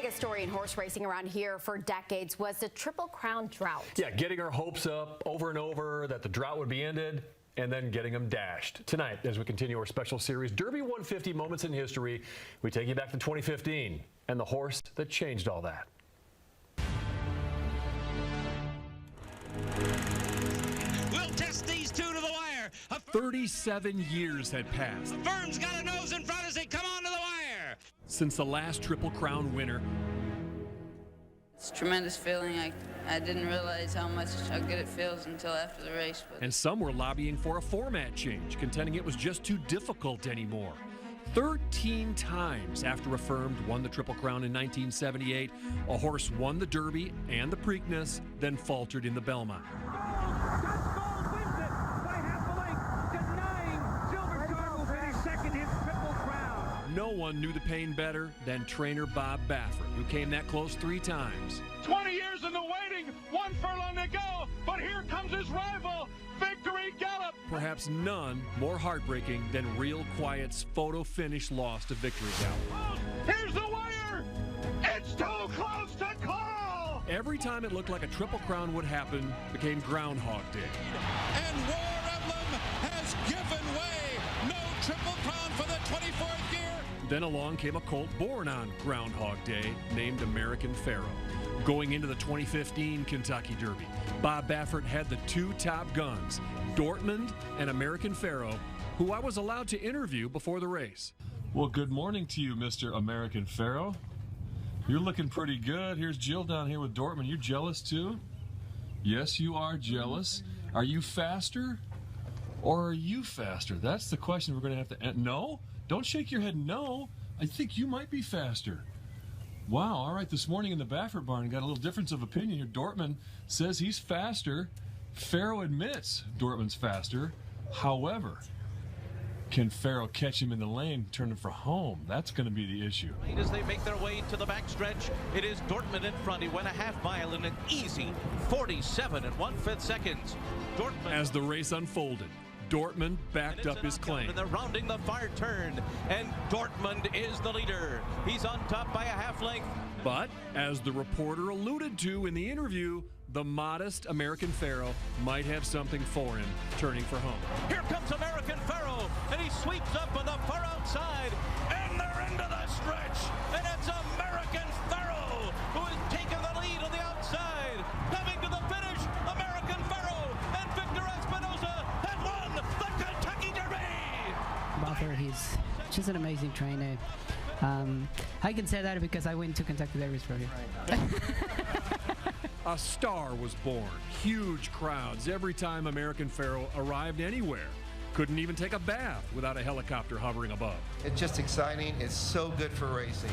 Biggest story in horse racing around here for decades was the Triple Crown drought. Yeah, getting our hopes up over and over that the drought would be ended and then getting them dashed. Tonight, as we continue our special series, Derby 150 Moments in History, we take you back to 2015 and the horse that changed all that. We'll test these two to the wire. 37 years had passed Firm's got a nose in front as they come on to the wire. since the last Triple Crown winner. It's a tremendous feeling. I didn't realize how good it feels until after the race. But And some were lobbying for a format change, contending it was just too difficult anymore. 13 times after Affirmed won the Triple Crown in 1978, a horse won the Derby and the Preakness, then faltered in the Belmont. No one knew the pain better than trainer Bob Baffert, who came that close 3 times. 20 years in the waiting, 1 furlong to go, but here comes his rival, Victory Gallop. Perhaps none more heartbreaking than Real Quiet's photo finish loss to Victory Gallop. Here's the wire! It's too close to call! Every time it looked like a Triple Crown would happen, became Groundhog Day. And War Emblem has given way. No Triple Crown for the 24th year. Then along came a colt born on Groundhog Day named American Pharoah. Going into the 2015 Kentucky Derby, Bob Baffert had the 2 top guns, Dortmund and American Pharoah, who I was allowed to interview before the race. Well, good morning to you, Mr. American Pharoah. You're looking pretty good. Here's Jill down here with Dortmund. You jealous too? Yes, you are jealous. Are you faster or are you faster? That's the question we're going to have to answer. No? Don't shake your head no. I think you might be faster. Wow, all right, this morning in the Baffert barn, got a little difference of opinion here. Dortmund says he's faster. Pharoah admits Dortmund's faster. However, can Pharoah catch him in the lane, turn him for home? That's going to be the issue. As they make their way to the backstretch, it is Dortmund in front. He went a half mile in an easy 47 1/5 seconds. Dortmund. As the race unfolded, Dortmund backed up his claim. And they're rounding the far turn, and Dortmund is the leader. He's on top by a half length. But, as the reporter alluded to in the interview, the modest American Pharoah might have something for him, turning for home. Here comes American Pharoah, and he sweeps up on the far outside, and they're into the stretch. And it's American Pharoah who has taken the lead on the outside. Coming to the finish, American Pharoah and Victor Espinosa have won the Kentucky Derby. Buffer, he's just an amazing trainer. I can say that because I went to Kentucky Derbies for him. A star was born. Huge crowds every time American Pharoah arrived anywhere. Couldn't even take a bath without a helicopter hovering above. It's just exciting. It's so good for racing.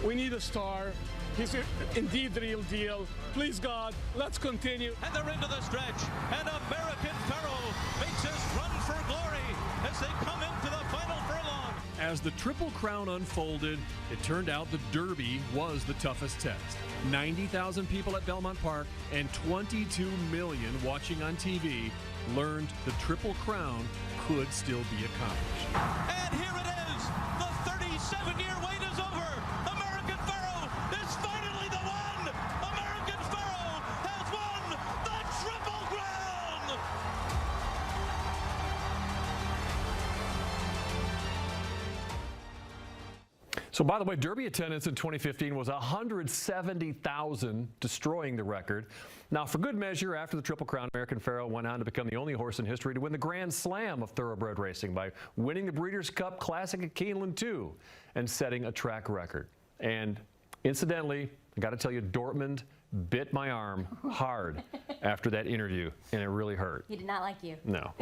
We need a star. He's indeed the real deal. Please, God, let's continue. And they're into the stretch, and American Pharoah makes his run for glory as they come into the final furlong. As the Triple Crown unfolded, it turned out the Derby was the toughest test. 90,000 people at Belmont Park and 22 million watching on TV learned the Triple Crown could still be accomplished. And here it is. The 37-year wait is over. American Pharoah is finally the one. American Pharoah has won the Triple Crown. So, by the way, Derby attendance in 2015 was 170,000, destroying the record. Now, for good measure, after the Triple Crown, American Pharoah went on to become the only horse in history to win the Grand Slam of thoroughbred racing by winning the Breeders' Cup Classic at Keeneland, too, and setting a track record. And incidentally, I got to tell you, Dortmund bit my arm hard after that interview, and it really hurt. He did not like you. No.